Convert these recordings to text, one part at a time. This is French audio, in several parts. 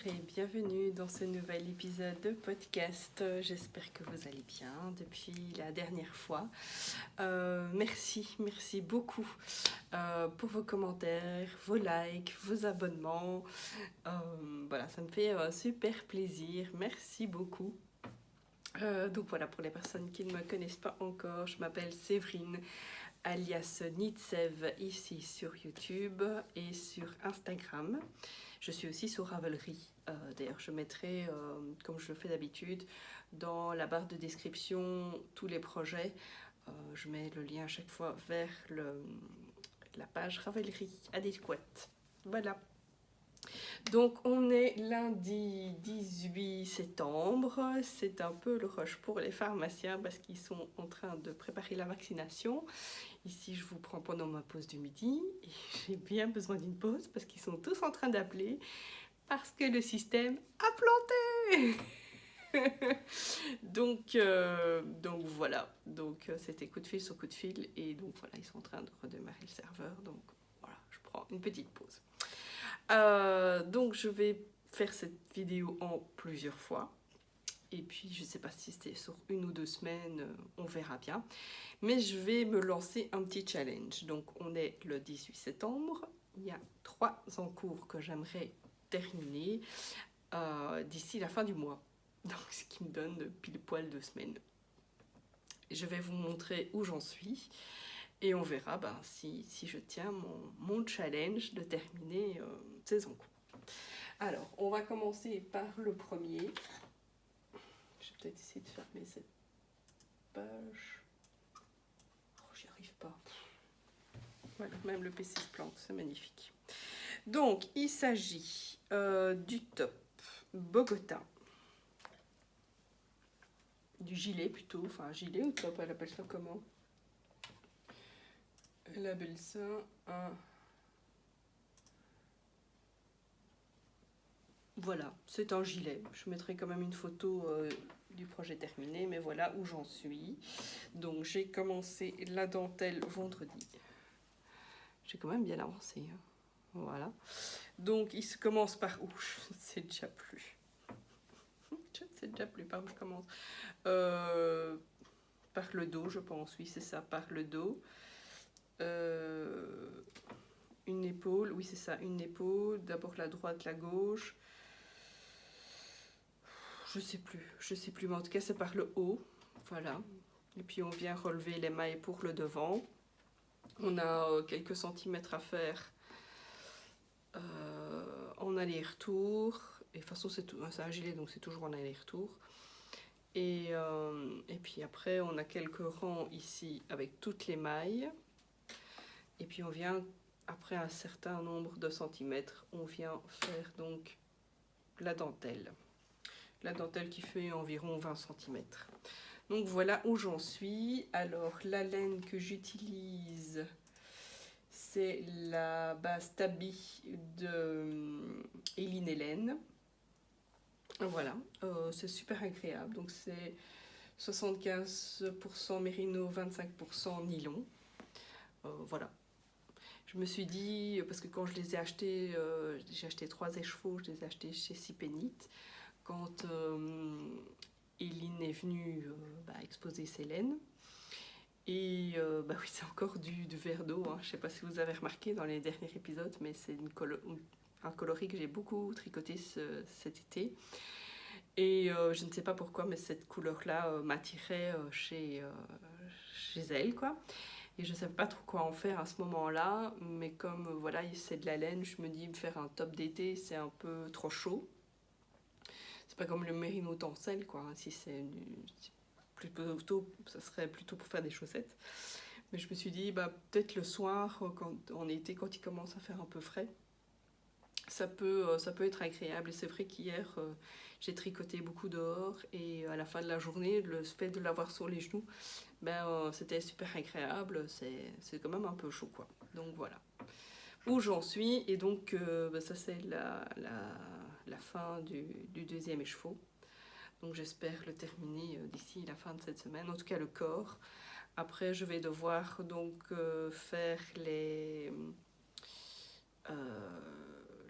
et bienvenue dans ce nouvel épisode de podcast. J'espère que vous allez bien depuis la dernière fois. Merci beaucoup pour vos commentaires, vos likes, vos abonnements. Voilà, ça me fait super plaisir. Merci beaucoup. Donc voilà, pour les personnes qui ne me connaissent pas encore, je m'appelle Séverine, alias Nitsev, ici sur YouTube et sur Instagram. Je suis aussi sur Ravelry. D'ailleurs, je mettrai, comme je le fais d'habitude, dans la barre de description tous les projets. Je mets le lien à chaque fois vers la page Ravelry adéquate. Voilà. Donc on est lundi 18 septembre, c'est un peu le rush pour les pharmaciens parce qu'ils sont en train de préparer la vaccination. Ici je vous prends pendant ma pause du midi et j'ai bien besoin d'une pause parce qu'ils sont tous en train d'appeler parce que le système a planté. donc voilà, donc c'était coup de fil sur coup de fil et donc voilà, ils sont en train de redémarrer le serveur, donc voilà, je prends une petite pause. Donc je vais faire cette vidéo en plusieurs fois. Et puis je sais pas si c'était sur 1 ou 2 semaines, on verra bien. Mais je vais me lancer un petit challenge. Donc on est le 18 septembre. Il y a 3 encours que j'aimerais terminer d'ici la fin du mois. Donc ce qui me donne pile poil 2 semaines. Je vais vous montrer où j'en suis. Et on verra si je tiens mon challenge de terminer ces encours. Alors, on va commencer par le premier. Je vais peut-être essayer de fermer cette page. Oh, j'y arrive pas. Voilà, même le PC se plante, c'est magnifique. Donc, il s'agit du top Bogota. Du gilet plutôt, enfin gilet ou top, elle appelle ça comment? Elle appelle ça un... Voilà, c'est un gilet. Je mettrai quand même une photo du projet terminé, mais voilà où j'en suis. Donc j'ai commencé la dentelle vendredi. J'ai quand même bien avancé. Hein. Voilà. Donc il se commence par où? Je ne sais déjà plus. Je ne sais déjà plus par où je commence. Par le dos, je pense. Oui, c'est ça, par le dos. Une épaule, oui c'est ça, une épaule. D'abord la droite, la gauche. Je sais plus, mais en tout cas c'est par le haut, voilà. Et puis on vient relever les mailles pour le devant. On a quelques centimètres à faire en aller-retour. Et de toute façon c'est un gilet donc c'est toujours en aller-retour. Et puis après on a quelques rangs ici avec toutes les mailles. Et puis on vient, après un certain nombre de centimètres, on vient faire donc la dentelle. La dentelle qui fait environ 20 cm. Donc voilà où j'en suis. Alors la laine que j'utilise, c'est la base Tabi de Eline Hélène. Voilà, c'est super agréable. Donc c'est 75% mérino, 25% nylon. Voilà. Je me suis dit, parce que quand je les ai achetés, j'ai acheté 3 écheveaux, je les ai achetés chez Sipenit. Quand Eline est venue exposer ses laines. Et oui, c'est encore du verre d'eau. Hein. Je ne sais pas si vous avez remarqué dans les derniers épisodes, mais c'est un coloris que j'ai beaucoup tricoté cet été. Et je ne sais pas pourquoi, mais cette couleur-là m'attirait chez elle, quoi. Et je ne savais pas trop quoi en faire à ce moment-là, mais comme voilà, c'est de la laine, je me dis me faire un top d'été, c'est un peu trop chaud. C'est pas comme le mérino tencel, quoi. Si c'est plutôt, ça serait plutôt pour faire des chaussettes. Mais je me suis dit, peut-être le soir, en été, quand il commence à faire un peu frais, ça peut être agréable. Et c'est vrai qu'hier, j'ai tricoté beaucoup dehors et à la fin de la journée, le fait de l'avoir sur les genoux, c'était super agréable. C'est quand même un peu chaud, quoi. Donc voilà où j'en suis. Et donc ça c'est la fin du deuxième écheveau. Donc j'espère le terminer d'ici la fin de cette semaine, en tout cas le corps. Après je vais devoir donc faire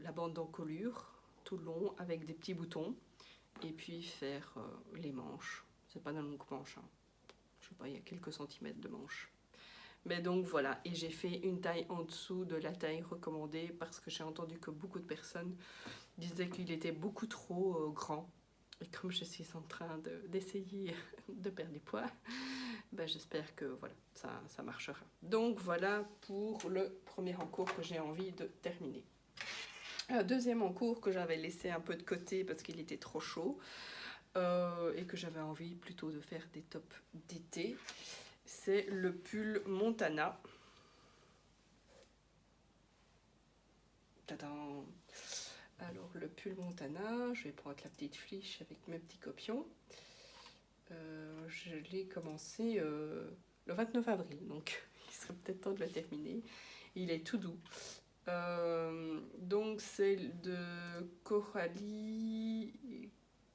la bande d'encolure, tout le long avec des petits boutons et puis faire les manches. C'est pas de longues manches, hein. Je sais pas, il y a quelques centimètres de manches. Mais donc voilà, et j'ai fait une taille en dessous de la taille recommandée parce que j'ai entendu que beaucoup de personnes disaient qu'il était beaucoup trop grand. Et comme je suis en train d'essayer de perdre du poids, ben j'espère que voilà, ça marchera. Donc voilà pour le premier encours que j'ai envie de terminer. Un deuxième encours que j'avais laissé un peu de côté parce qu'il était trop chaud et que j'avais envie plutôt de faire des tops d'été, c'est le pull Montana. Tadam! Alors le pull Montana, je vais prendre la petite fiche avec mes petits copions. Je l'ai commencé le 29 avril, donc il serait peut-être temps de le terminer. Il est tout doux. Donc c'est de Coralie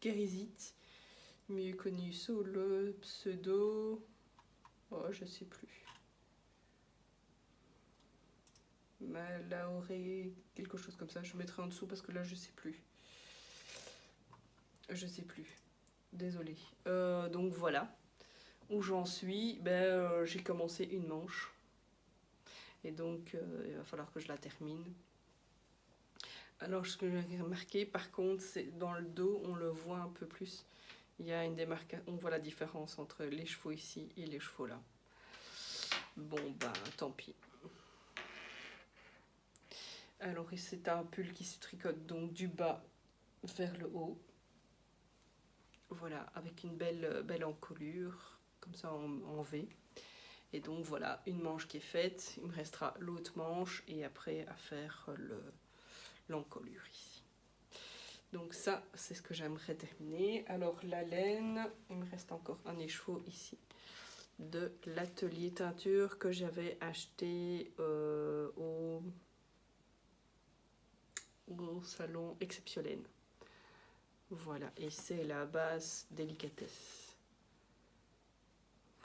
Kérizit, mieux connu sous le pseudo... Oh, je sais plus. Malaoré, quelque chose comme ça. Je mettrai en dessous parce que là je sais plus. Je sais plus. Désolée. Donc voilà. Où j'en suis, j'ai commencé une manche. Et donc il va falloir que je la termine. Alors ce que j'ai remarqué par contre, c'est dans le dos, on le voit un peu plus. Il y a une démarcation, on voit la différence entre les chevaux ici et les chevaux là. Bon tant pis. Alors c'est un pull qui se tricote donc du bas vers le haut. Voilà, avec une belle encolure, comme ça en V. Et donc voilà, une manche qui est faite. Il me restera l'autre manche et après à faire l'encolure ici. Donc ça, c'est ce que j'aimerais terminer. Alors la laine, il me reste encore un écheveau ici de l'atelier teinture que j'avais acheté au salon Exceptionnel. Voilà, et c'est la base délicatesse.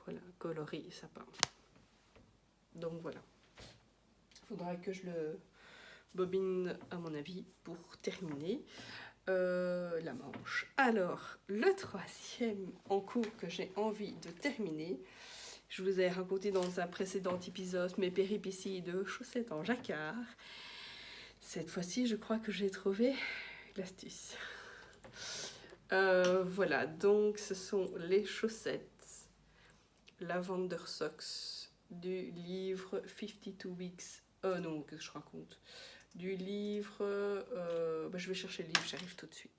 Voilà, coloris sapin. Donc voilà. Il faudra que je le bobine à mon avis pour terminer la manche. Alors, le troisième encours que j'ai envie de terminer, je vous ai raconté dans un précédent épisode mes péripéties de chaussettes en jacquard. Cette fois-ci, je crois que j'ai trouvé l'astuce. Voilà, donc ce sont les chaussettes Lavender Socks du livre 52 Weeks. Non, qu'est-ce que je raconte? Du livre... je vais chercher le livre, j'arrive tout de suite.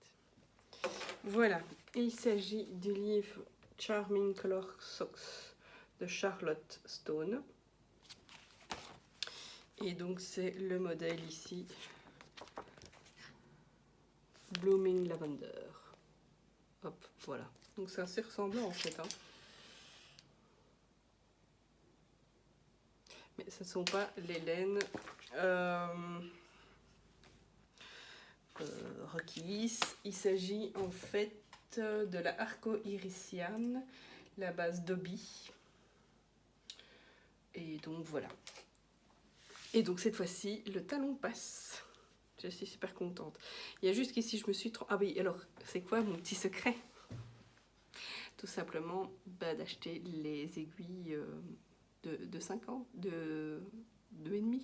Voilà, il s'agit du livre Charming Color Socks de Charlotte Stone. Et donc c'est le modèle ici, Blooming Lavender. Hop, voilà. Donc c'est assez ressemblant en fait. Hein. Mais ce ne sont pas les laines requises. Il s'agit en fait de la Arco-Irisian, la base Dobby. Et donc voilà. Et donc cette fois-ci, le talon passe. Je suis super contente. Il y a juste qu'ici, je me suis... Ah oui, alors, c'est quoi mon petit secret? Tout simplement d'acheter les aiguilles de 5 ans, de 2,5.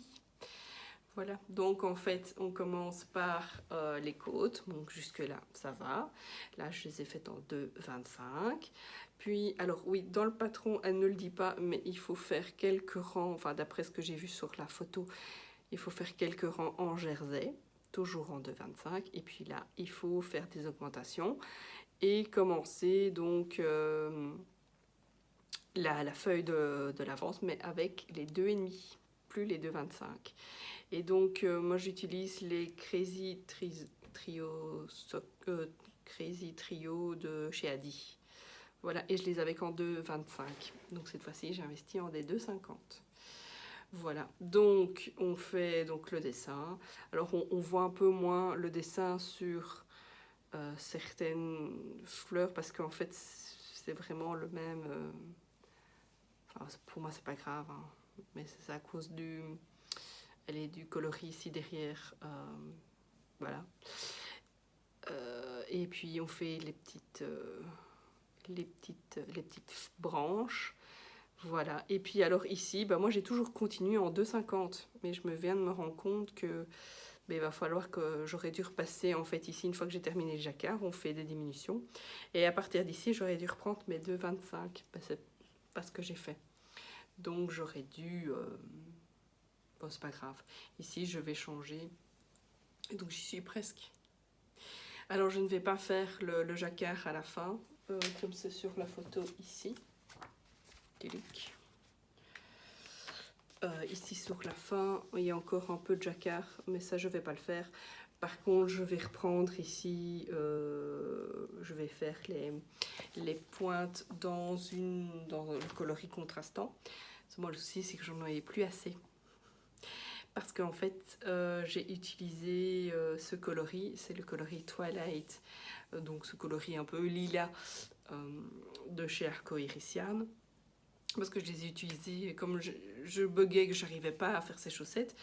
Voilà, donc en fait, on commence par les côtes. Donc jusque-là, ça va. Là, je les ai faites en 2,25. Puis, alors oui, dans le patron, elle ne le dit pas, mais il faut faire quelques rangs, enfin d'après ce que j'ai vu sur la photo, il faut faire quelques rangs en jersey, toujours en 2,25. Et puis là, il faut faire des augmentations et commencer donc la feuille de l'avance, mais avec les 2,5, plus les 2,25. Et donc, moi, j'utilise les Crazy Trio de chez Adi. Voilà, et je les avais qu'en 2,25. Donc, cette fois-ci, j'ai investi en des 2,50. Voilà, donc, on fait donc le dessin. Alors, on voit un peu moins le dessin sur certaines fleurs parce qu'en fait, c'est vraiment le même... Enfin, pour moi, c'est pas grave, hein, mais c'est à cause du coloris ici derrière. Voilà. Et puis on fait les petites branches. Voilà. Et puis alors ici, moi j'ai toujours continué en 2,50. Mais je me viens de me rendre compte que il va falloir que j'aurais dû repasser en fait ici, une fois que j'ai terminé le jacquard, on fait des diminutions. Et à partir d'ici, j'aurais dû reprendre mes 2,25. C'est pas ce que j'ai fait. Donc j'aurais dû... bon, c'est pas grave. Ici, je vais changer. Et donc j'y suis presque. Alors je ne vais pas faire le jacquard à la fin, comme c'est sur la photo ici. Ici sur la fin, il y a encore un peu de jacquard, mais ça je vais pas le faire. Par contre, je vais reprendre ici, je vais faire les pointes dans le coloris contrastant. Moi le souci c'est que j'en avais plus assez. Parce qu'en fait, j'ai utilisé ce coloris, c'est le coloris Twilight, donc ce coloris un peu lilas de chez Arcoiris. Parce que je les ai utilisés, comme je buguais que j'arrivais pas à faire ces chaussettes,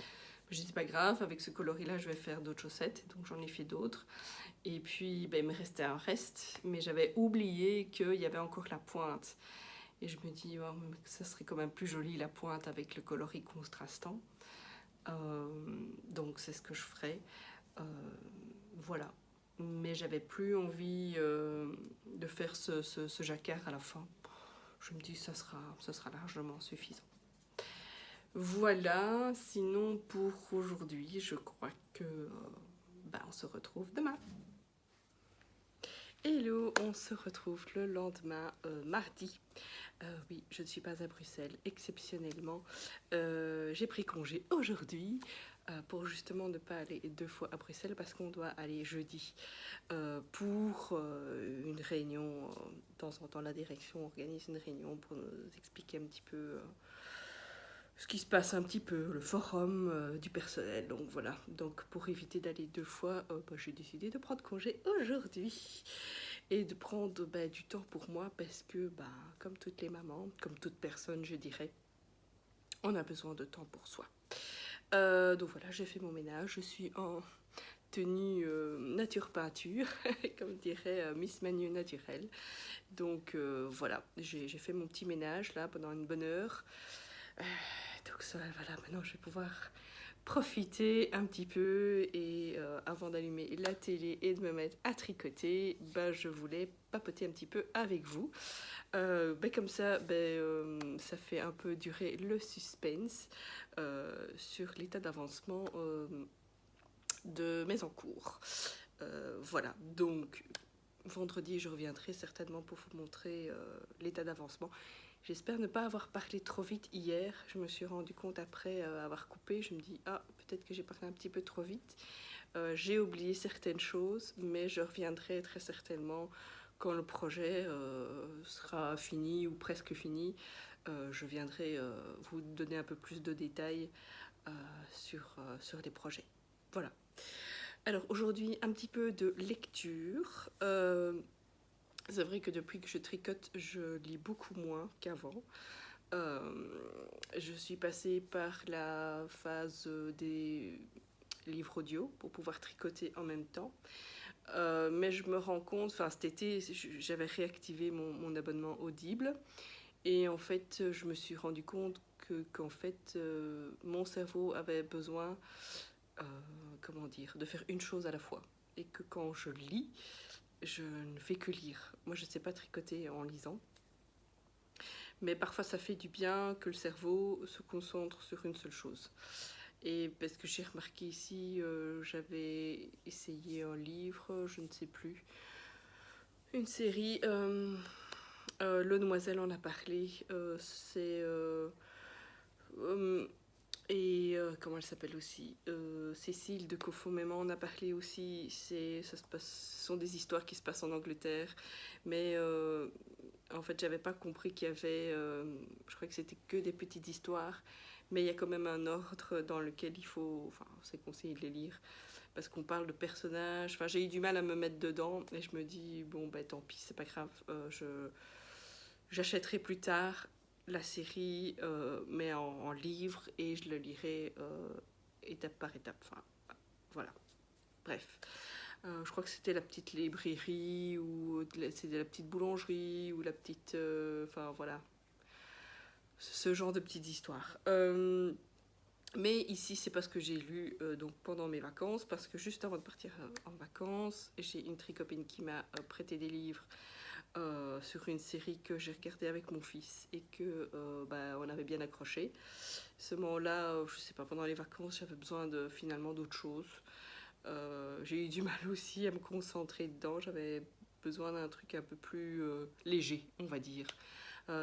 je dis c'est pas grave, avec ce coloris là je vais faire d'autres chaussettes, donc j'en ai fait d'autres. Et puis il me restait un reste, mais j'avais oublié qu'il y avait encore la pointe. Et je me dis oh, ça serait quand même plus joli la pointe avec le coloris contrastant. Donc c'est ce que je ferai. Voilà. Mais j'avais plus envie de faire ce jacquard à la fin. Je me dis que ça sera largement suffisant. Voilà, sinon pour aujourd'hui, je crois que on se retrouve demain. Hello, on se retrouve le lendemain, mardi. Oui, je ne suis pas à Bruxelles, exceptionnellement. J'ai pris congé aujourd'hui pour justement ne pas aller 2 fois à Bruxelles parce qu'on doit aller jeudi pour une réunion. De temps en temps, la direction organise une réunion pour nous expliquer un petit peu ce qui se passe un petit peu, le forum du personnel. Donc voilà, donc pour éviter d'aller 2 fois, j'ai décidé de prendre congé aujourd'hui. Et de prendre du temps pour moi parce que, comme toutes les mamans, comme toute personne, je dirais, on a besoin de temps pour soi. Donc voilà, j'ai fait mon ménage, je suis en tenue nature peinture, comme dirait Miss Manu Naturel. Donc voilà, j'ai fait mon petit ménage là pendant une bonne heure. Donc ça, voilà, maintenant je vais pouvoir profiter un petit peu et avant d'allumer la télé et de me mettre à tricoter, je voulais papoter un petit peu avec vous. Comme ça, ça fait un peu durer le suspense sur l'état d'avancement de mes encours. Voilà, donc vendredi je reviendrai certainement pour vous montrer l'état d'avancement. J'espère ne pas avoir parlé trop vite hier. Je me suis rendu compte après avoir coupé. Je me dis, peut-être que j'ai parlé un petit peu trop vite. J'ai oublié certaines choses, mais je reviendrai très certainement quand le projet sera fini ou presque fini. Je viendrai vous donner un peu plus de détails sur les projets. Voilà. Alors aujourd'hui, un petit peu de lecture. C'est vrai que depuis que je tricote, je lis beaucoup moins qu'avant. Je suis passée par la phase des livres audio pour pouvoir tricoter en même temps. Mais je me rends compte, cet été, j'avais réactivé mon abonnement Audible. Et en fait, je me suis rendu compte qu'en fait, mon cerveau avait besoin, de faire une chose à la fois. Et que quand je lis, je ne fais que lire. Moi, je ne sais pas tricoter en lisant. Mais parfois, ça fait du bien que le cerveau se concentre sur une seule chose. Et parce que j'ai remarqué ici, j'avais essayé un livre, je ne sais plus, une série, Le Demoiselle en a parlé, c'est... et comment elle s'appelle aussi, Cécile de Kofo-Méman en a parlé aussi. Ce sont des histoires qui se passent en Angleterre, mais en fait j'avais pas compris qu'il y avait, je crois que c'était que des petites histoires, mais il y a quand même un ordre dans lequel c'est conseillé de les lire parce qu'on parle de personnages. J'ai eu du mal à me mettre dedans et je me dis tant pis, c'est pas grave, j'achèterai plus tard la série, mais en livre, et je le lirai étape par étape. Voilà. Bref. Je crois que c'était la petite librairie ou c'était la petite boulangerie ou la petite... Enfin voilà, ce genre de petites histoires. Mais ici, c'est parce que j'ai lu donc pendant mes vacances, parce que juste avant de partir en vacances, j'ai une très copine qui m'a prêté des livres sur une série que j'ai regardée avec mon fils et que on avait bien accroché. Ce moment-là, je sais pas, pendant les vacances, j'avais besoin finalement d'autre chose. J'ai eu du mal aussi à me concentrer dedans. J'avais besoin d'un truc un peu plus léger, on va dire.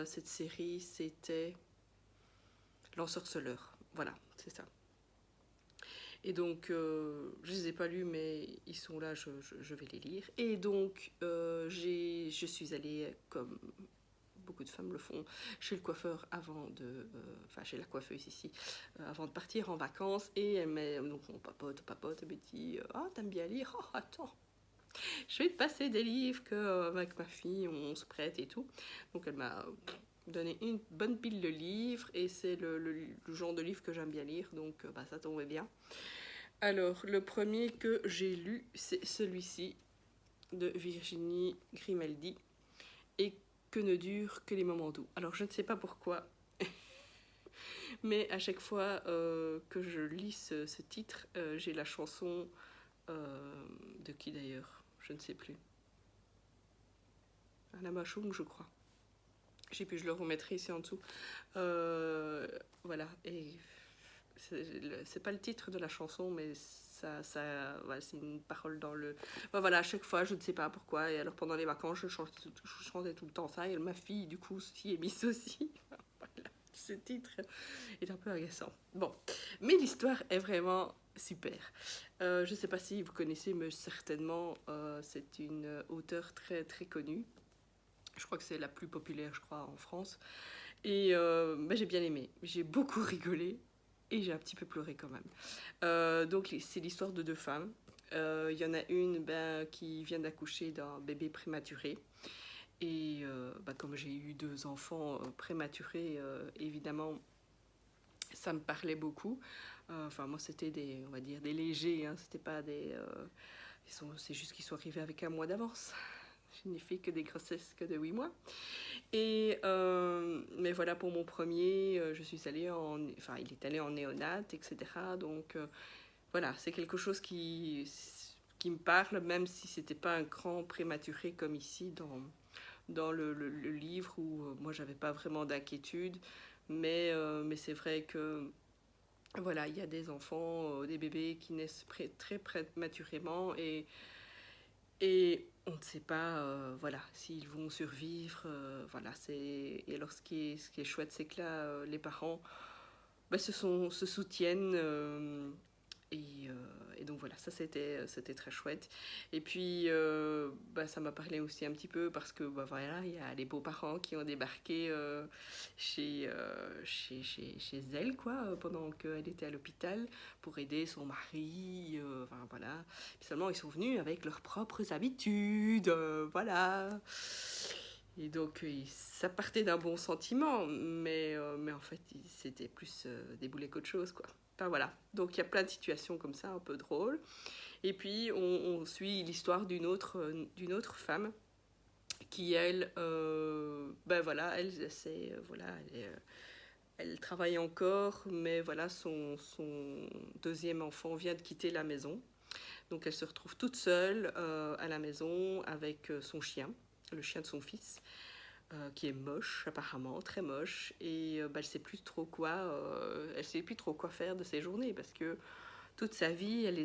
Cette série, c'était L'Ensorceleur. Voilà, c'est ça. Et donc, je les ai pas lus, mais ils sont là, je vais les lire. Et donc, je suis allée, comme beaucoup de femmes le font, chez le coiffeur avant de... Enfin, chez la coiffeuse ici, avant de partir en vacances. Et donc on papote, elle me dit « Ah, t'aimes bien lire? Oh, attends, je vais te passer des livres que avec ma fille, on se prête et tout. » Donc elle m'a donné une bonne pile de livres et c'est le genre de livre que j'aime bien lire, donc ça tombait bien. Alors, le premier que j'ai lu, c'est celui-ci de Virginie Grimaldi, Et que ne durent que les moments doux. Alors, je ne sais pas pourquoi, mais à chaque fois que je lis ce titre, j'ai la chanson de qui d'ailleurs? Je ne sais plus. Anna Machung, je crois. Je sais plus, je le remettrai ici en dessous. Voilà, et c'est pas le titre de la chanson, mais ouais, c'est une parole dans le... voilà, à chaque fois, je ne sais pas pourquoi, et alors pendant les vacances, je chantais tout le temps ça, et ma fille, du coup, s'y est mise aussi. Voilà, ce titre est un peu agaçant. Bon, mais l'histoire est vraiment super. Je sais pas si vous connaissez, mais certainement, c'est une auteure très, très connue. Je crois que c'est la plus populaire, je crois, en France. Et j'ai bien aimé. J'ai beaucoup rigolé et j'ai un petit peu pleuré quand même. Donc c'est l'histoire de deux femmes. Il y en a une qui vient d'accoucher d'un bébé prématuré. Et comme j'ai eu deux enfants prématurés, évidemment, ça me parlait beaucoup. Enfin, moi, c'était on va dire, des légers. Hein, c'était pas des... c'est juste qu'ils sont arrivés avec 1 mois d'avance. Je n'ai fait que des grossesses que de 8 mois. Mais voilà, pour mon premier, je suis allée enfin, il est allé en néonat, etc. Donc voilà, c'est quelque chose qui me parle, même si c'était pas un grand prématuré comme ici dans le livre où moi j'avais pas vraiment d'inquiétude. Mais c'est vrai que voilà, il y a des enfants, des bébés qui naissent très prématurément et on ne sait pas voilà, s'ils vont survivre. Voilà, et alors ce qui est chouette, c'est que là, les parents se soutiennent. Et donc voilà, ça c'était très chouette. Et puis ça m'a parlé aussi un petit peu parce que voilà, il y a les beaux-parents qui ont débarqué chez elle quoi, pendant qu'elle était à l'hôpital pour aider son mari. Enfin voilà. Puis seulement ils sont venus avec leurs propres habitudes. Voilà. Et donc ça partait d'un bon sentiment, mais en fait c'était plus des boulets qu'autre chose quoi. Enfin voilà, donc il y a plein de situations comme ça un peu drôles. Et puis on suit l'histoire d'une autre femme qui elle, voilà, elle travaille encore, mais voilà son deuxième enfant vient de quitter la maison. Donc elle se retrouve toute seule à la maison avec son chien, le chien de son fils. Qui est moche apparemment, très moche, et elle sait plus trop quoi faire de ses journées parce que toute sa vie elle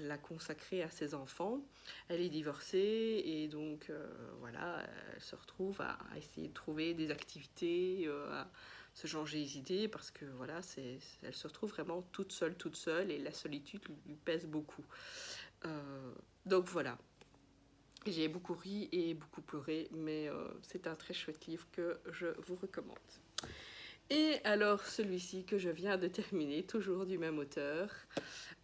l'a consacrée à ses enfants. Elle est divorcée et donc voilà, elle se retrouve à essayer de trouver des activités, à se changer les idées parce que voilà, elle se retrouve vraiment toute seule et la solitude lui pèse beaucoup. Donc voilà, j'ai beaucoup ri et beaucoup pleuré, mais c'est un très chouette livre que je vous recommande. Et alors celui-ci que je viens de terminer, toujours du même auteur,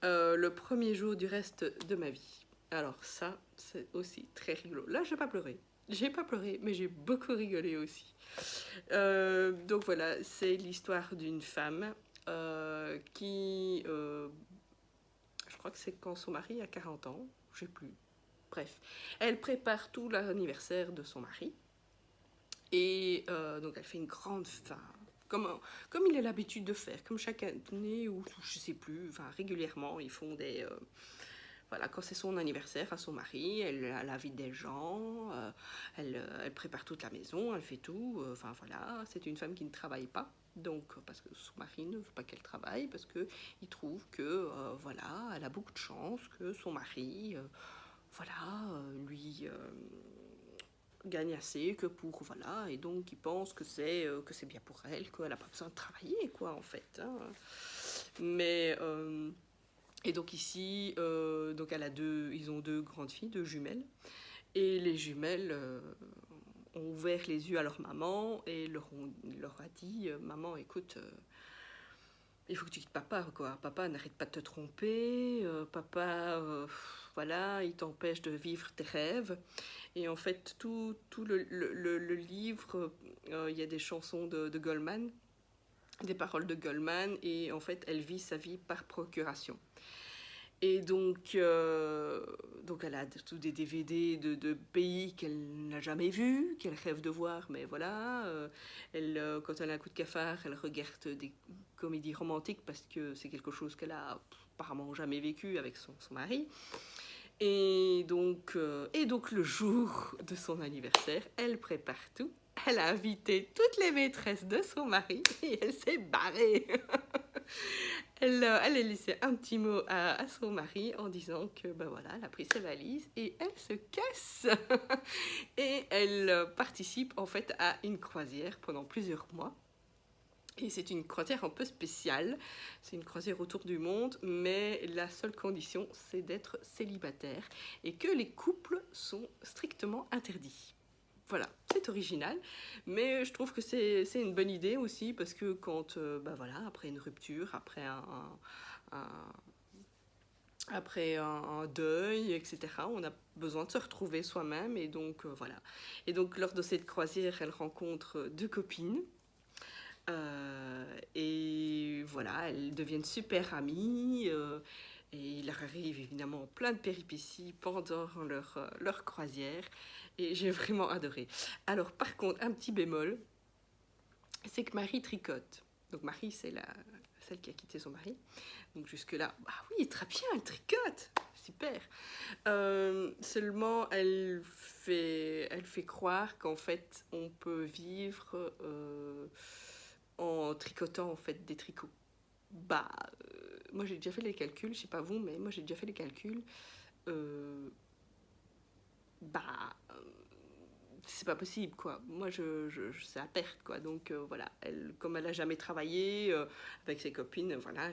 Le premier jour du reste de ma vie. Alors ça, c'est aussi très rigolo. Là, j'ai pas pleuré, mais j'ai beaucoup rigolé aussi. Donc voilà, c'est l'histoire d'une femme qui... je crois que c'est quand son mari a 40 ans, je sais plus. Bref, elle prépare tout l'anniversaire de son mari. Et donc elle fait une grande fin, comme il a l'habitude de faire, comme chaque année, ou je sais plus, enfin régulièrement, ils font des... voilà, quand c'est son anniversaire à son mari, elle invite des gens, elle prépare toute la maison, elle fait tout, enfin voilà, c'est une femme qui ne travaille pas. Donc, parce que son mari ne veut pas qu'elle travaille, parce qu'il trouve que, voilà, elle a beaucoup de chance, que son mari, voilà, lui gagne assez que pour, voilà, et donc il pense que c'est bien pour elle, qu'elle n'a pas besoin de travailler, quoi, en fait. Hein. Mais, et donc ici, donc ils ont 2 grandes filles, 2 jumelles, et les jumelles ont ouvert les yeux à leur maman et leur a dit, maman, écoute, il faut que tu quittes papa, quoi. Papa n'arrête pas de te tromper, papa, voilà, il t'empêche de vivre tes rêves. Et en fait, tout le livre, il y a des chansons de Goldman, des paroles de Goldman, et en fait, elle vit sa vie par procuration. Et donc elle a tous des DVD de pays qu'elle n'a jamais vus, qu'elle rêve de voir, mais voilà. Quand elle a un coup de cafard, elle regarde des comédies romantiques parce que c'est quelque chose qu'elle a apparemment jamais vécu avec son mari. Et donc le jour de son anniversaire, elle prépare tout. Elle a invité toutes les maîtresses de son mari et elle s'est barrée. Elle a laissé un petit mot à son mari en disant que ben voilà, elle a pris ses valises et elle se casse. Et elle participe en fait à une croisière pendant plusieurs mois. Et c'est une croisière un peu spéciale. C'est une croisière autour du monde, mais la seule condition, c'est d'être célibataire et que les couples sont strictement interdits. Voilà, c'est original, mais je trouve que c'est une bonne idée aussi parce que quand, bah voilà, après une rupture, après un deuil, etc., on a besoin de se retrouver soi-même et donc voilà. Et donc lors de cette croisière, elle rencontre 2 copines. Et voilà, elles deviennent super amies. Et il leur arrive évidemment plein de péripéties pendant leur croisière. Et j'ai vraiment adoré. Alors par contre, un petit bémol, c'est que Marie tricote. Donc Marie, c'est celle qui a quitté son mari. Donc jusque-là, bah oui, très bien, elle tricote. Super. Seulement, elle fait croire qu'en fait, on peut vivre en tricotant en fait des tricots. Bah, moi j'ai déjà fait les calculs, je sais pas vous, mais moi j'ai déjà fait les calculs. Bah, c'est pas possible quoi. Moi c'est à perte quoi. Donc voilà, comme elle a jamais travaillé avec ses copines, voilà,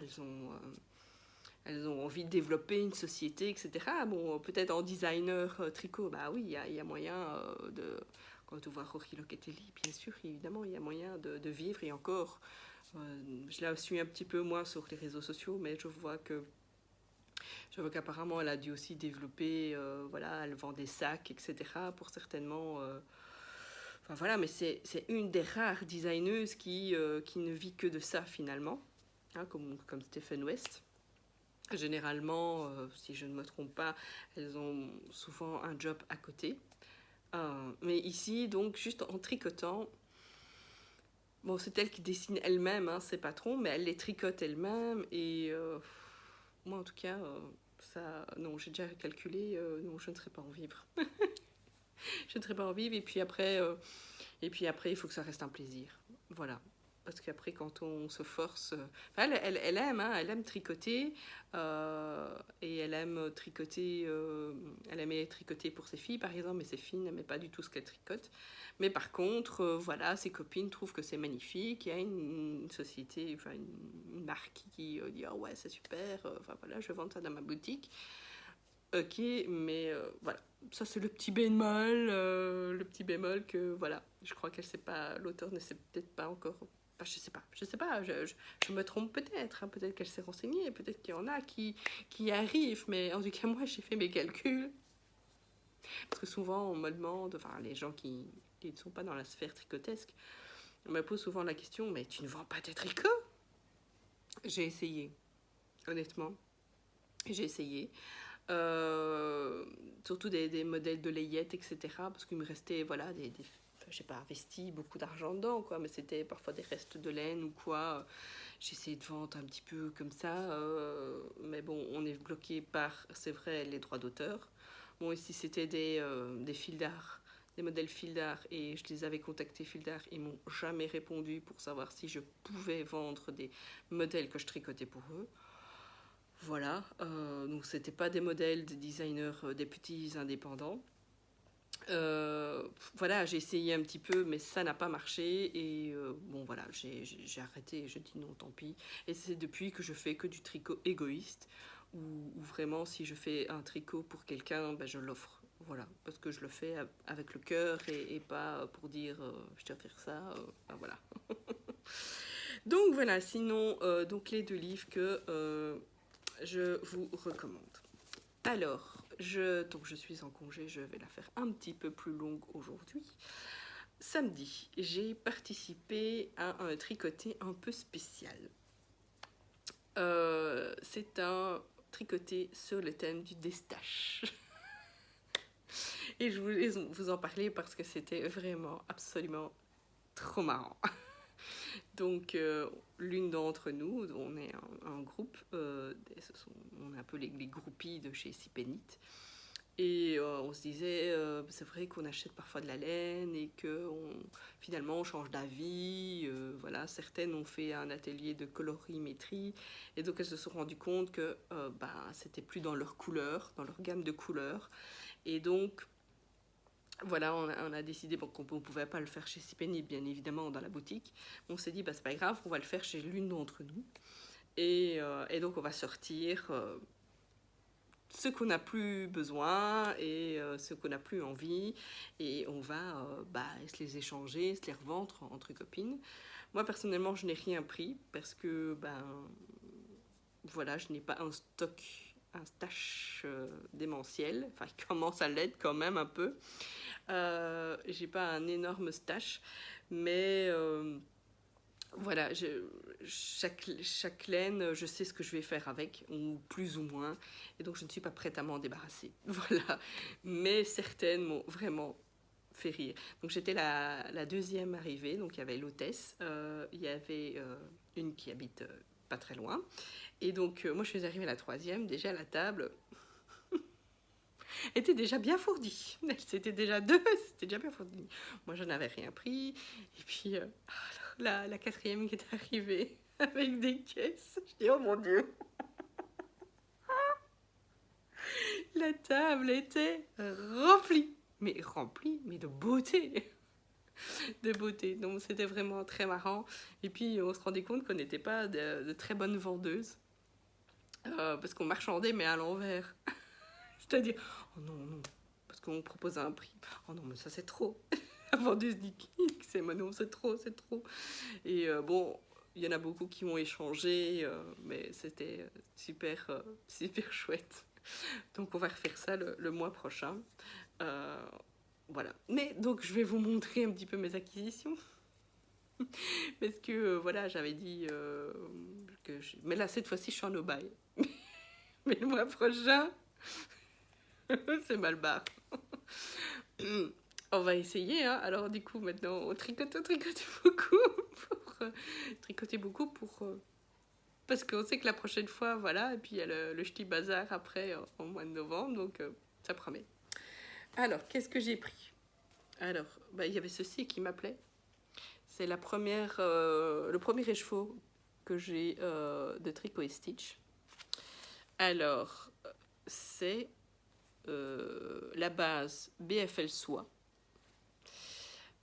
elles ont envie de développer une société, etc. Bon, peut-être en designer tricot, bah oui, il y a moyen de. Quand on voit Rory Locatelli, bien sûr, évidemment, il y a moyen de vivre. Et encore, je la suis un petit peu moins sur les réseaux sociaux, mais je vois qu'apparemment, elle a dû aussi développer, voilà, elle vend des sacs, etc. pour certainement. Enfin voilà, mais c'est une des rares designeuses qui ne vit que de ça finalement, hein, comme Stephen West. Généralement, si je ne me trompe pas, elles ont souvent un job à côté. Mais ici, donc, juste en tricotant, bon, c'est elle qui dessine elle-même ses patrons, mais elle les tricote elle-même. Et moi, en tout cas, ça, non, j'ai déjà calculé, non, je ne serais pas en vivre. Je ne serais pas en vivre. Et puis après, il faut que ça reste un plaisir. Voilà. Parce qu'après, quand on se force... Enfin, elle aime, hein, elle aime tricoter. Et elle aime tricoter... elle aimait tricoter pour ses filles, par exemple. Mais ses filles n'aimaient pas du tout ce qu'elle tricote. Mais par contre, voilà, ses copines trouvent que c'est magnifique. Il y a une société, enfin une marque qui dit « Oh ouais, c'est super. Enfin voilà, je vais vendre ça dans ma boutique. » Ok, mais voilà. Ça, c'est le petit bémol. Le petit bémol que, voilà, je crois qu'elle sait pas... L'auteur ne sait peut-être pas encore... Enfin, je sais pas, je me trompe peut-être, hein, peut-être qu'elle s'est renseignée, peut-être qu'il y en a qui arrivent, mais en tout cas, moi, j'ai fait mes calculs. Parce que souvent, on me demande, enfin, les gens qui ne sont pas dans la sphère tricotesque, on me pose souvent la question, mais tu ne vends pas tes tricots? J'ai essayé, honnêtement, j'ai essayé. surtout des modèles de layettes, etc. Parce qu'il me restait, voilà, j'ai pas investi beaucoup d'argent dedans, quoi, mais c'était parfois des restes de laine ou quoi. J'essayais de vendre un petit peu comme ça, mais bon, on est bloqué par, c'est vrai, les droits d'auteur. Bon, ici, c'était des fils d'art, des modèles fils d'art, et je les avais contactés fils d'art, ils m'ont jamais répondu pour savoir si je pouvais vendre des modèles que je tricotais pour eux. Voilà, donc c'était pas des modèles des designers, des petits indépendants. Voilà, j'ai essayé un petit peu, mais ça n'a pas marché. Et bon, voilà, j'ai arrêté. Je dis non, tant pis. Et c'est depuis que je fais que du tricot égoïste, où vraiment, si je fais un tricot pour quelqu'un, ben, je l'offre. Voilà, parce que je le fais avec le cœur et pas pour dire je dois faire ça. Ben voilà. Donc voilà, sinon, donc les 2 livres que je vous recommande. Alors, donc je suis en congé, je vais la faire un petit peu plus longue aujourd'hui. Samedi, j'ai participé à un tricoté un peu spécial. C'est un tricoté sur le thème du destache. Et je voulais vous en parler parce que c'était vraiment absolument trop marrant. Donc, l'une d'entre nous, on est un groupe, on est un peu les groupies de chez Sipenit. Et on se disait, c'est vrai qu'on achète parfois de la laine et que finalement on change d'avis. Voilà, certaines ont fait un atelier de colorimétrie et donc elles se sont rendues compte que c'était plus dans leur couleur, dans leur gamme de couleurs. Et donc voilà, on a décidé qu'on ne pouvait pas le faire chez Sipenit, bien évidemment, dans la boutique. On s'est dit, c'est pas grave, on va le faire chez l'une d'entre nous. Et donc, on va sortir ce qu'on n'a plus besoin et ce qu'on n'a plus envie. Et on va se les échanger, se les revendre entre copines. Moi, personnellement, je n'ai rien pris parce que, voilà, je n'ai pas un stash démentiel. Enfin, il commence à l'être quand même un peu. J'ai pas un énorme stash, mais voilà, chaque laine, je sais ce que je vais faire avec, ou plus ou moins, et donc je ne suis pas prête à m'en débarrasser. Voilà, mais certaines m'ont vraiment fait rire. Donc j'étais la deuxième arrivée, donc il y avait l'hôtesse, il y avait une qui habite pas très loin, et donc moi je suis arrivée la troisième, déjà à la table était déjà bien fournie. C'était déjà deux, c'était déjà bien fourni. Moi, je n'avais rien pris. Et puis, la quatrième qui est arrivée avec des caisses. Je dis, oh mon Dieu. La table était remplie. Mais remplie, mais de beauté. De beauté. Donc, c'était vraiment très marrant. Et puis, on se rendait compte qu'on n'était pas de très bonnes vendeuses. Parce qu'on marchandait, mais à l'envers. C'est-à-dire, oh non, non, parce qu'on propose un prix. Oh non, mais ça c'est trop. La vendeuse dit que c'est non, c'est trop, c'est trop. Et bon, il y en a beaucoup qui ont échangé, mais c'était super, super chouette. Donc on va refaire ça le mois prochain. Voilà. Mais donc je vais vous montrer un petit peu mes acquisitions. Parce que voilà, j'avais dit mais là cette fois-ci je suis en no-buy. Mais le mois prochain, c'est mal barre. On va essayer, hein. Alors du coup maintenant on tricote beaucoup pour parce qu'on sait que la prochaine fois, voilà, et puis il y a le ch'ti bazar après en mois de novembre, donc ça promet. Alors qu'est-ce que j'ai pris? Alors il y avait ceci qui m'appelait. C'est le premier écheveau que j'ai de Tricot et Stitch. Alors c'est la base BFL soie.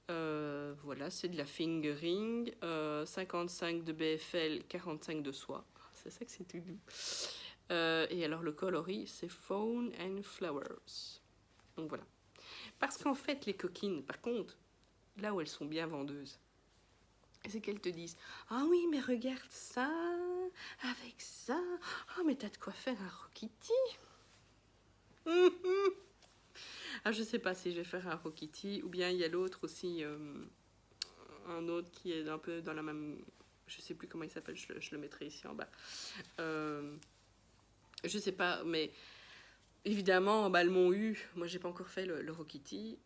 Voilà, c'est de la fingering, 55 de BFL, 45 de soie. C'est ça que c'est tout doux. Et alors le coloris, c'est Fawn and Flowers. Donc voilà. Parce qu'en fait, les coquines, par contre, là où elles sont bien vendeuses, c'est qu'elles te disent « Ah oui, mais regarde ça, avec ça. Ah, mais t'as de quoi faire un Rokiti. » Ah, je sais pas si je vais faire un Rokiti, ou bien il y a l'autre aussi, un autre qui est un peu dans la même... Je sais plus comment il s'appelle, je le mettrai ici en bas. Je sais pas, mais évidemment, bah, elles m'ont eu. Moi, j'ai pas encore fait le Hello Kitty.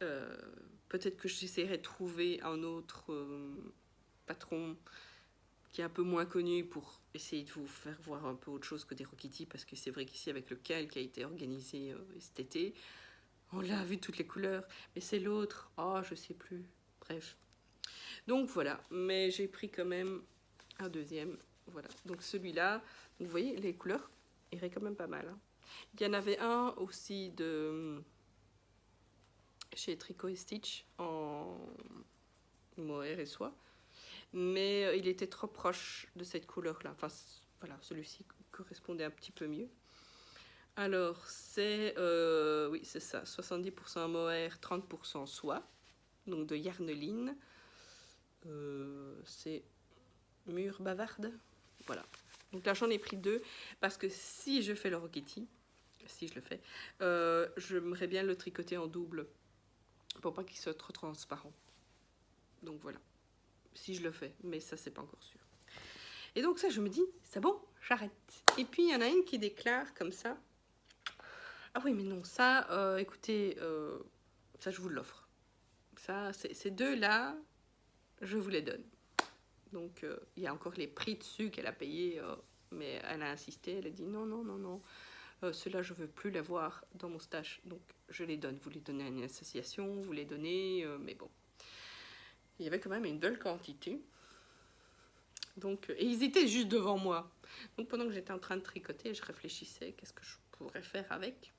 Peut-être que j'essaierai de trouver un autre patron qui est un peu moins connu pour essayer de vous faire voir un peu autre chose que des Hello Kitty, parce que c'est vrai qu'ici, avec le CAL qui a été organisé cet été, on l'a vu toutes les couleurs. Mais c'est l'autre. Oh, je sais plus. Bref. Donc voilà. Mais j'ai pris quand même un deuxième. Voilà. Donc celui-là, vous voyez, les couleurs iraient quand même pas mal. Hein. Il y en avait un aussi de chez Tricot et Stitch en mohair et soie, mais il était trop proche de cette couleur-là. Enfin, voilà, celui-ci correspondait un petit peu mieux. Alors, c'est oui, c'est ça, 70% mohair, 30% soie, donc de Yarneline. C'est mûre bavarde. Voilà. Donc là, j'en ai pris 2 parce que si je fais le Kitty, si je le fais, j'aimerais bien le tricoter en double pour pas qu'il soit trop transparent. Donc voilà, si je le fais, mais ça c'est pas encore sûr. Et donc ça je me dis, c'est bon, j'arrête. Et puis il y en a une qui déclare comme ça. Ah oui mais non, ça, écoutez, ça je vous l'offre. Ça, ces deux-là, je vous les donne. Donc il y a encore les prix dessus qu'elle a payé, mais elle a insisté, elle a dit non, non, non, non. Ceux-là, je ne veux plus les voir dans mon stash, donc je les donne. Vous les donnez à une association, vous les donnez, mais bon. Il y avait quand même une belle quantité. Donc, et ils étaient juste devant moi. Donc pendant que j'étais en train de tricoter, je réfléchissais qu'est-ce que je pourrais faire avec.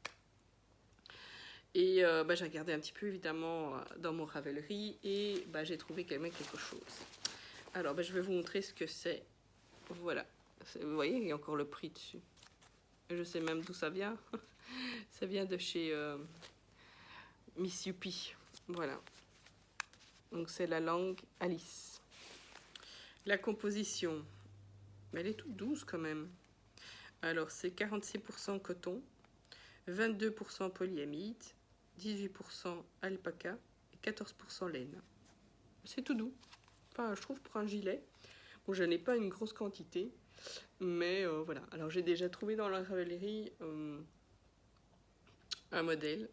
Et bah, j'ai regardé un petit peu évidemment dans mon Ravelry et bah, j'ai trouvé quand même quelque chose. Alors bah, je vais vous montrer ce que c'est. Voilà. Vous voyez, il y a encore le prix dessus. Je sais même d'où ça vient. Ça vient de chez Miss Youpi. Voilà. Donc c'est la langue Alice. La composition, elle est toute douce quand même. Alors c'est 46% coton, 22% polyamide, 18% alpaca et 14% laine. C'est tout doux. Enfin, je trouve pour un gilet. Bon, je n'ai pas une grosse quantité, mais voilà. Alors j'ai déjà trouvé dans la Ravelry un modèle,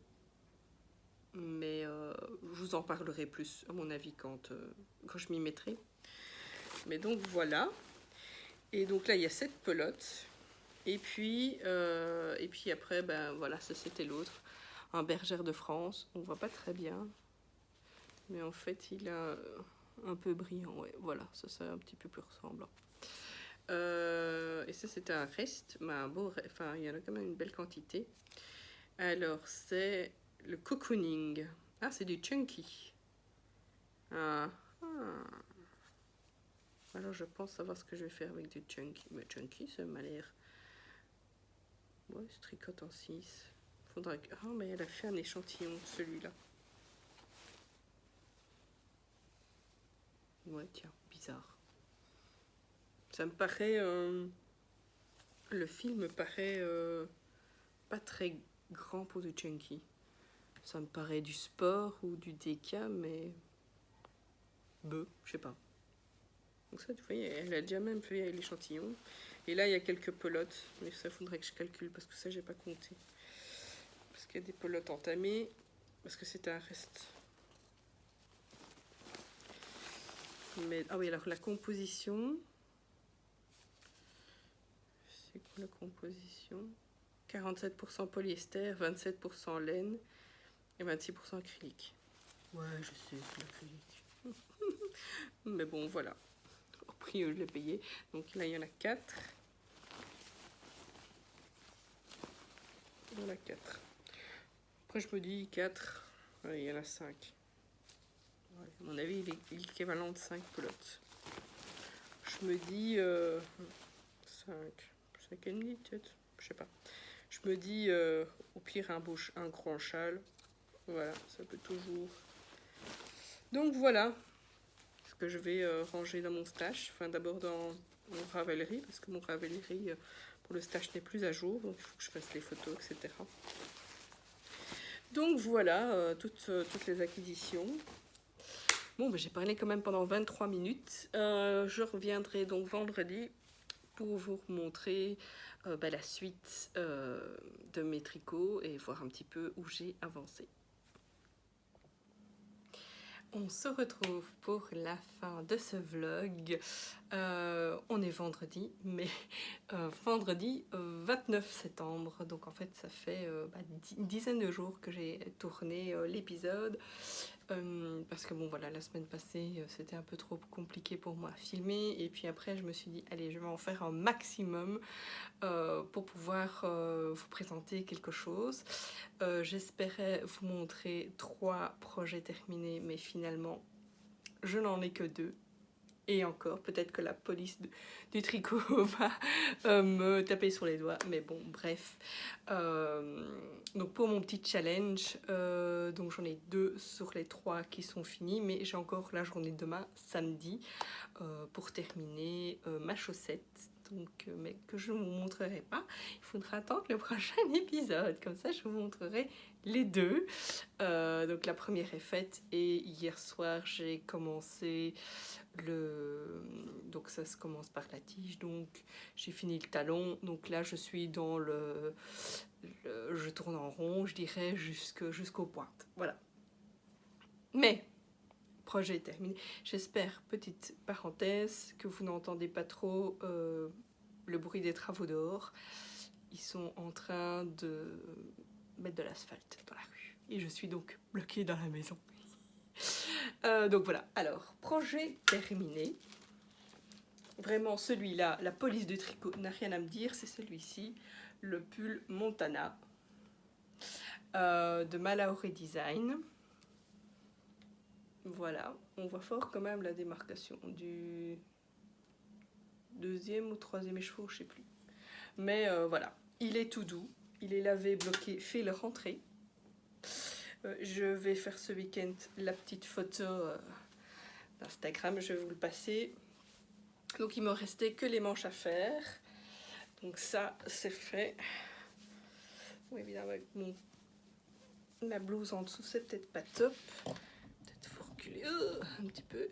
mais je vous en parlerai plus à mon avis quand je m'y mettrai. Mais donc voilà. Et donc là il y a cette pelote. Et puis après, ben voilà, ça c'était l'autre, un bergère de France. On voit pas très bien, mais en fait il a un peu brillant. Ouais, voilà, ça c'est un petit peu plus ressemblant. Et ça c'était un reste, mais un beau, enfin il y en a quand même une belle quantité. Alors c'est le cocooning. Ah, c'est du chunky. Ah, ah. Alors je pense savoir ce que je vais faire avec du chunky. Mais chunky, ça m'a l'air. Ouais, je tricote en 6. Faudra que. Ah, mais elle a fait un échantillon de celui-là. Ouais, tiens, bizarre. Ça me paraît. Le fil me paraît pas très grand pour du chunky. Ça me paraît du sport ou du DK, mais. Je sais pas. Donc ça, vous voyez, elle a déjà même fait l'échantillon. Et là, il y a quelques pelotes. Mais ça, faudrait que je calcule parce que ça, j'ai pas compté. Parce qu'il y a des pelotes entamées. Parce que c'était un reste. Mais, ah oui, alors la composition. C'est quoi la composition? 47% polyester, 27% laine et 26% acrylique. Ouais, je sais, c'est l'acrylique. Mais bon, voilà. Au prix, je l'ai payé. Donc là, il y en a 4. Il y en a 4. Après, je me dis 4. Ouais, il y en a 5. Ouais, à mon avis, il est l'équivalent de 5 pelotes. Je me dis 5. 5,5 peut-être. Je sais pas. Je me dis au pire un grand châle. Voilà, ça peut toujours. Donc voilà ce que je vais ranger dans mon stash. Enfin, d'abord dans mon Ravelry, parce que mon Ravelry pour le stash n'est plus à jour. Donc il faut que je fasse les photos, etc. Donc voilà toutes les acquisitions. Bon, ben, j'ai parlé quand même pendant 23 minutes. Je reviendrai donc vendredi pour vous montrer la suite de mes tricots et voir un petit peu où j'ai avancé. On se retrouve pour la fin de ce vlog. On est vendredi, mais vendredi 29 septembre. Donc en fait, ça fait une dizaine de jours que j'ai tourné l'épisode. Parce que bon voilà, la semaine passée, c'était un peu trop compliqué pour moi à filmer. Et puis après, je me suis dit, allez, je vais en faire un maximum pour pouvoir vous présenter quelque chose. J'espérais vous montrer 3 projets terminés, mais finalement je n'en ai que 2. Et encore, peut-être que la police du tricot va me taper sur les doigts. Mais bon, bref. Donc pour mon petit challenge, donc j'en ai 2 sur les 3 qui sont finis. Mais j'ai encore la journée de demain, samedi, pour terminer ma chaussette. Donc, mais que je ne vous montrerai pas. Il faudra attendre le prochain épisode. Comme ça, je vous montrerai les 2. Donc la première est faite. Et hier soir, j'ai commencé donc ça se commence par la tige, donc j'ai fini le talon, donc là je suis dans je tourne en rond, je dirais jusqu'aux pointes, voilà. Mais projet est terminé. J'espère, petite parenthèse, que vous n'entendez pas trop le bruit des travaux dehors. Ils sont en train de mettre de l'asphalte dans la rue et je suis donc bloquée dans la maison. Donc voilà, alors, projet terminé. Vraiment, celui-là, la police du tricot n'a rien à me dire, c'est celui-ci, le pull Montana de Malaoré Design. Voilà, on voit fort quand même la démarcation du 2e ou 3e écheveau, je sais plus. Mais voilà, il est tout doux, il est lavé, bloqué, fait le rentrer. Je vais faire ce week-end la petite photo d'Instagram, je vais vous le passer. Donc il me restait que les manches à faire. Donc ça c'est fait. Bon, évidemment avec ma blouse en dessous c'est peut-être pas top. Peut-être faut reculer un petit peu.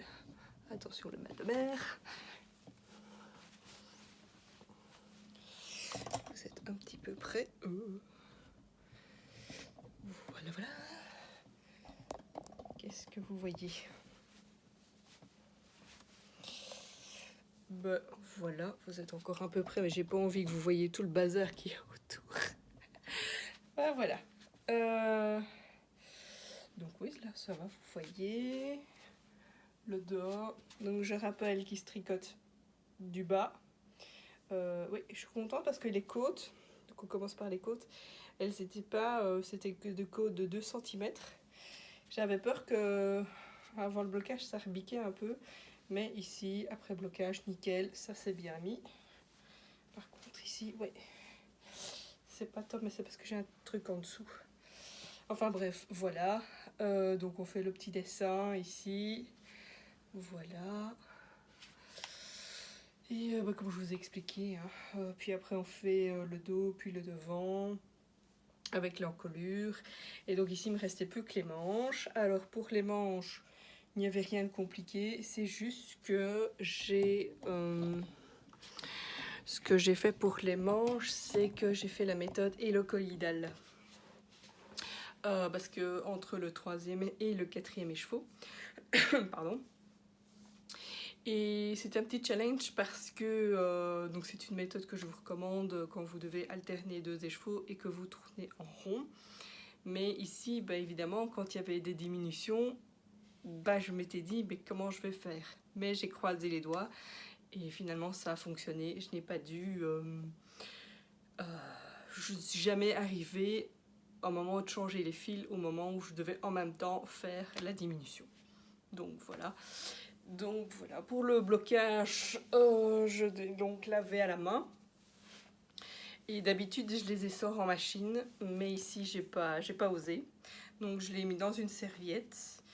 Attention le mal de mer. Vous êtes un petit peu près. Voilà, voilà. Qu'est-ce que vous voyez? Ben voilà, vous êtes encore un peu près, mais j'ai pas envie que vous voyez tout le bazar qui est autour. Ben voilà. Donc oui, là ça va, vous voyez. Le dos. Donc je rappelle qu'il se tricote du bas. Oui, je suis contente parce que les côtes, donc on commence par les côtes, elles n'étaient pas, c'était que de côtes de 2 cm. J'avais peur que avant le blocage ça rebiquait un peu, mais ici après blocage nickel, ça c'est bien mis. Par contre ici, ouais, c'est pas top, mais c'est parce que j'ai un truc en dessous. Enfin bref, voilà. Donc on fait le petit dessin ici. Voilà. Et comme je vous ai expliqué, hein, puis après on fait le dos, puis le devant, avec l'encolure. Et donc ici il me restait plus que les manches. Alors pour les manches, il n'y avait rien de compliqué, c'est juste que ce que j'ai fait pour les manches, c'est que j'ai fait la méthode hélocoïdale. Parce que entre le 3e et le 4e écheveau, pardon. Et c'est un petit challenge parce que donc c'est une méthode que je vous recommande quand vous devez alterner 2 écheveaux et que vous tournez en rond. Mais ici, évidemment, quand il y avait des diminutions, je m'étais dit comment je vais faire. Mais j'ai croisé les doigts et finalement ça a fonctionné. Je n'ai pas dû... je ne suis jamais arrivée au moment de changer les fils, au moment où je devais en même temps faire la diminution. Donc voilà. Donc voilà, pour le blocage, je l'ai donc lavé à la main. Et d'habitude, je les essore en machine, mais ici, j'ai pas osé. Donc je l'ai mis dans une serviette.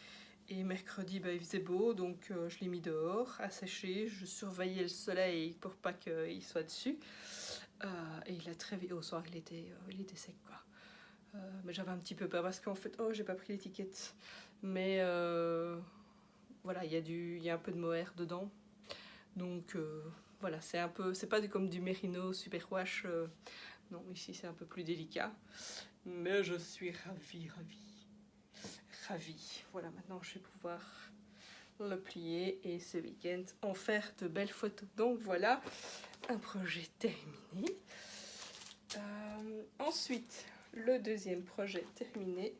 Et mercredi, il faisait beau, donc je l'ai mis dehors, à sécher. Je surveillais le soleil pour pas qu'il soit dessus. Et il a très vite, au soir, il était sec, quoi. Mais j'avais un petit peu peur parce qu'en fait, j'ai pas pris l'étiquette. Mais voilà, il y a un peu de mohair dedans. Donc voilà, c'est pas comme du Merino Super Wash. Non, ici c'est un peu plus délicat. Mais je suis ravie. Voilà, maintenant je vais pouvoir le plier et ce week-end en faire de belles photos. Donc voilà, un projet terminé. Ensuite, le deuxième projet terminé,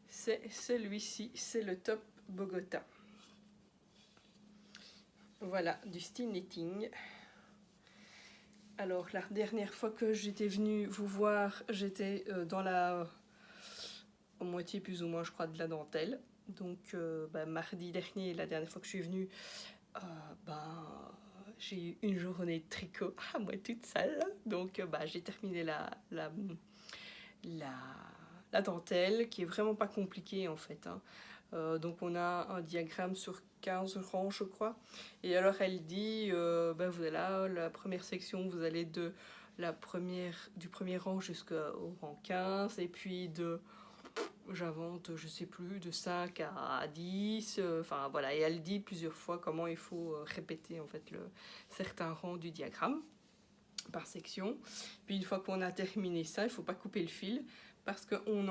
c'est celui-ci, c'est le top Bogota. Voilà, du style knitting. Alors, la dernière fois que j'étais venue vous voir, j'étais dans la moitié plus ou moins, je crois, de la dentelle. Donc, mardi dernier, la dernière fois que je suis venue, j'ai eu une journée de tricot à moi toute seule. Donc, j'ai terminé la dentelle, qui est vraiment pas compliquée en fait. Donc on a un diagramme sur 15 rangs, je crois. Et alors elle dit, voilà, la première section, vous allez du premier rang jusqu'au rang 15, et puis j'invente, je sais plus, de 5 à 10. Enfin voilà, et elle dit plusieurs fois comment il faut répéter en fait certains rangs du diagramme par section. Puis une fois qu'on a terminé ça, il ne faut pas couper le fil parce qu'on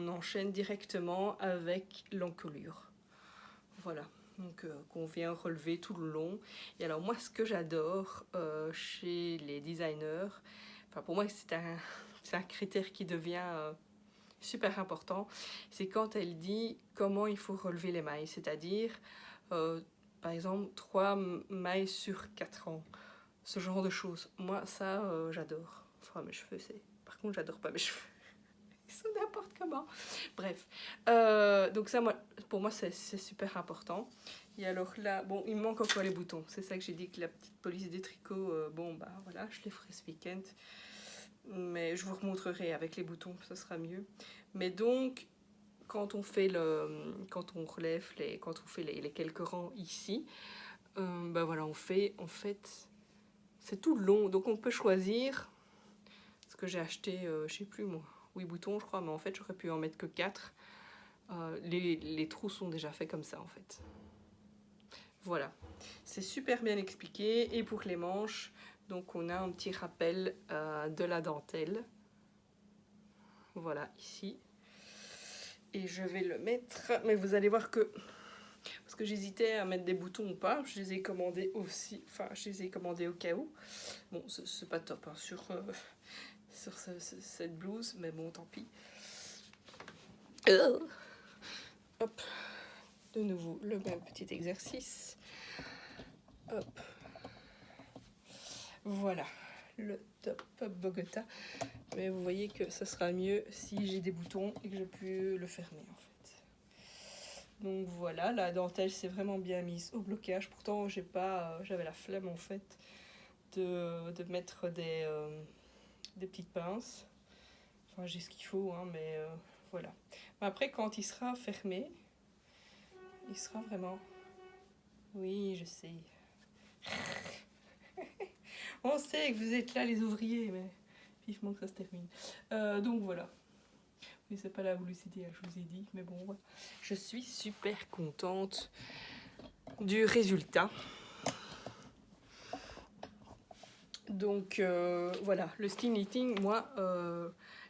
enchaîne directement avec l'encolure. Voilà, donc qu'on vient relever tout le long. Et alors moi, ce que j'adore chez les designers, enfin pour moi c'est un critère qui devient super important, c'est quand elle dit comment il faut relever les mailles, c'est-à-dire par exemple 3 mailles sur 4 rangs. Ce genre de choses. Moi, ça, j'adore. Enfin, mes cheveux, c'est... Par contre, j'adore pas mes cheveux. Ils sont n'importe comment. Bref. Donc ça, pour moi, c'est super important. Et alors là, bon, il me manque encore les boutons. C'est ça que j'ai dit, que la petite police des tricots, voilà, je les ferai ce week-end. Mais je vous remontrerai avec les boutons, ça sera mieux. Mais donc, quand on relève quand on fait les quelques rangs ici, voilà, on fait, en fait... C'est tout long, donc on peut choisir. Ce que j'ai acheté, je sais plus moi, 8 boutons je crois, mais en fait j'aurais pu en mettre que 4. Les trous sont déjà faits comme ça en fait. Voilà, c'est super bien expliqué. Et pour les manches, donc on a un petit rappel de la dentelle. Voilà, ici. Et je vais le mettre, mais vous allez voir que... Parce que j'hésitais à mettre des boutons ou pas, je les ai commandés aussi, enfin je les ai commandés au cas où. Bon, c'est pas top hein, sur cette blouse, mais bon, tant pis. Hop, de nouveau le même petit exercice. Hop, voilà le top Bogota. Mais vous voyez que ça sera mieux si j'ai des boutons et que je peux le fermer en fait. Donc voilà, la dentelle c'est vraiment bien mise au blocage. Pourtant j'avais la flemme en fait de mettre des petites pinces. Enfin j'ai ce qu'il faut hein, mais voilà. Après quand il sera fermé, il sera vraiment... Oui, je sais. On sait que vous êtes là les ouvriers, mais vivement que ça se termine. Donc voilà. Oui, c'est pas la blouse idéale, je vous ai dit, mais bon, voilà. Je suis super contente du résultat. Donc voilà, le style knitting, moi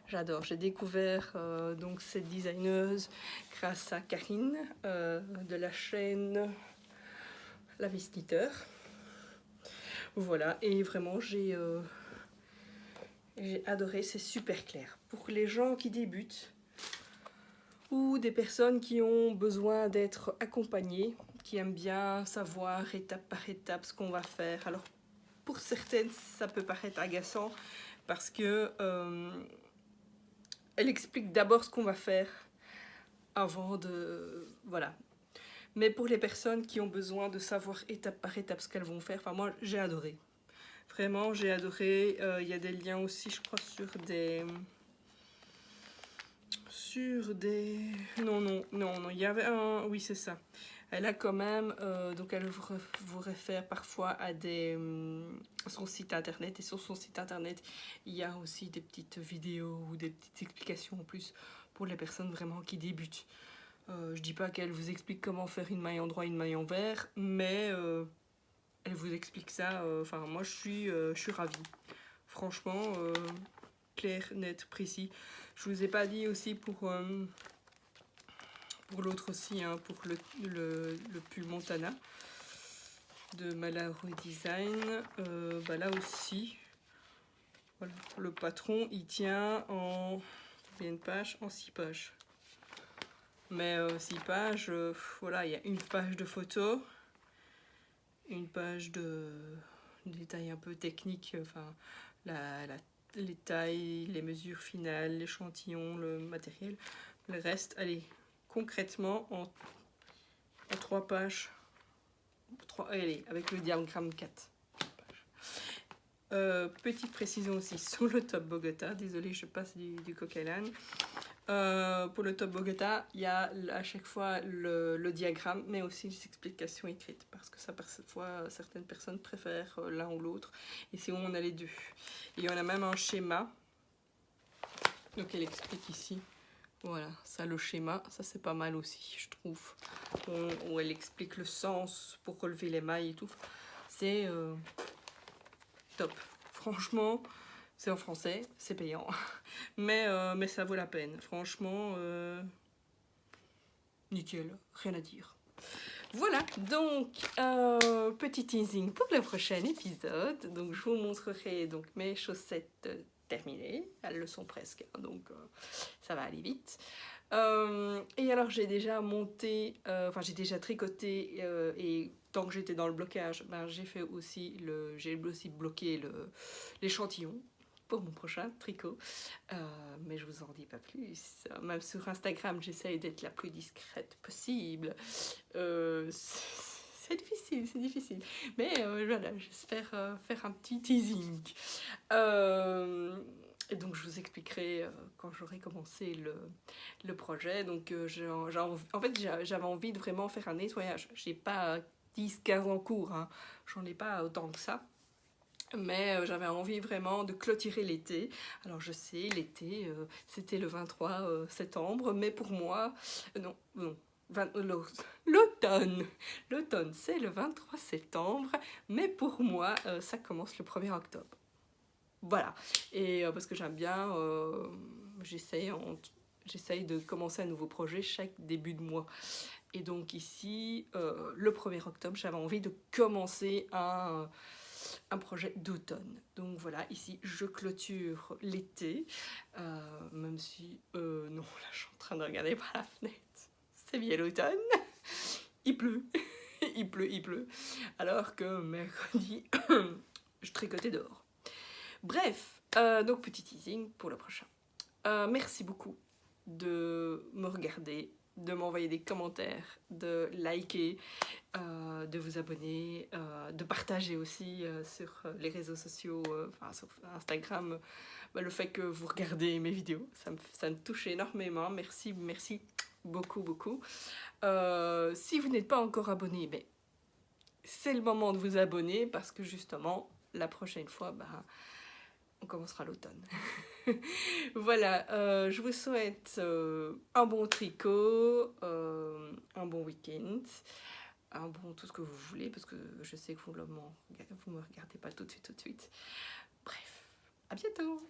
j'adore. J'ai découvert donc cette designeuse grâce à Karine de la chaîne La Miss Knitter. Voilà, et vraiment j'ai adoré, c'est super clair. Pour les gens qui débutent ou des personnes qui ont besoin d'être accompagnées, qui aiment bien savoir étape par étape ce qu'on va faire. Alors pour certaines, ça peut paraître agaçant parce que elle explique d'abord ce qu'on va faire avant de... Voilà. Mais pour les personnes qui ont besoin de savoir étape par étape ce qu'elles vont faire, enfin moi j'ai adoré. Vraiment j'ai adoré. Il y a des liens aussi je crois sur des... Non, il y avait un... Oui c'est ça. Elle a quand même, donc elle vous réfère parfois à son site internet. Et sur son site internet, il y a aussi des petites vidéos ou des petites explications en plus pour les personnes vraiment qui débutent. Je dis pas qu'elle vous explique comment faire une maille en droit et une maille en vert, mais elle vous explique ça. Enfin, moi, je suis ravie. Franchement, clair, net, précis. Je vous ai pas dit aussi pour l'autre aussi, hein, pour le pull Montana de Malaro Design. Bah là aussi, voilà, le patron, il tient en combien de pages? En 6 pages. Mais 6 pages, voilà, il y a une page de photos, une page de détails un peu techniques, enfin, les tailles, les mesures finales, l'échantillon, le matériel. Le reste, allez, concrètement, en 3 pages, allez, avec le diagramme 4 pages. Petite précision aussi sur le top Bogota, désolée, je passe du coq à l'âne. Pour le top Bogota, il y a à chaque fois le diagramme, mais aussi les explications écrites, parce que ça, parfois, certaines personnes préfèrent l'un ou l'autre, et c'est où on a les deux. Et on a même un schéma, donc elle explique ici, voilà, ça le schéma, ça c'est pas mal aussi, je trouve, où elle explique le sens pour relever les mailles et tout, c'est top, franchement. C'est en français, c'est payant, mais ça vaut la peine. Franchement, nickel, rien à dire. Voilà, donc petit teasing pour le prochain épisode. Donc je vous montrerai donc mes chaussettes terminées. Elles le sont presque, donc ça va aller vite. Et alors j'ai déjà monté, enfin j'ai déjà tricoté et tant que j'étais dans le blocage, ben, j'ai aussi bloqué l'échantillon pour mon prochain tricot, mais je vous en dis pas plus. Même sur Instagram, j'essaye d'être la plus discrète possible. C'est difficile, mais voilà, j'espère faire un petit teasing. Et donc je vous expliquerai quand j'aurai commencé le projet. Donc en fait j'avais envie de vraiment faire un nettoyage. J'ai pas 10-15 en cours, hein. J'en ai pas autant que ça. Mais j'avais envie vraiment de clôturer l'été. Alors je sais, l'été, c'était le 23 septembre, mais pour moi, non, l'automne. L'automne, c'est le 23 septembre, mais pour moi, ça commence le 1er octobre. Voilà, et parce que j'aime bien, j'essaye de commencer un nouveau projet chaque début de mois. Et donc ici, le 1er octobre, j'avais envie de commencer un projet d'automne. Donc voilà, ici je clôture l'été, même si, non, là je suis en train de regarder par la fenêtre, c'est bien l'automne, il pleut, il pleut, alors que mercredi, je tricotais dehors. Bref, donc petit teasing pour le prochain. Merci beaucoup de me regarder, de m'envoyer des commentaires, de liker, de vous abonner, de partager aussi sur les réseaux sociaux, enfin sur Instagram, le fait que vous regardez mes vidéos, ça me touche énormément. Merci beaucoup. Si vous n'êtes pas encore abonné, ben, c'est le moment de vous abonner parce que justement, la prochaine fois, ben, on commencera l'automne. Voilà, je vous souhaite un bon tricot, un bon week-end, un bon tout ce que vous voulez, parce que je sais que vous me regardez pas tout de suite. Bref, à bientôt!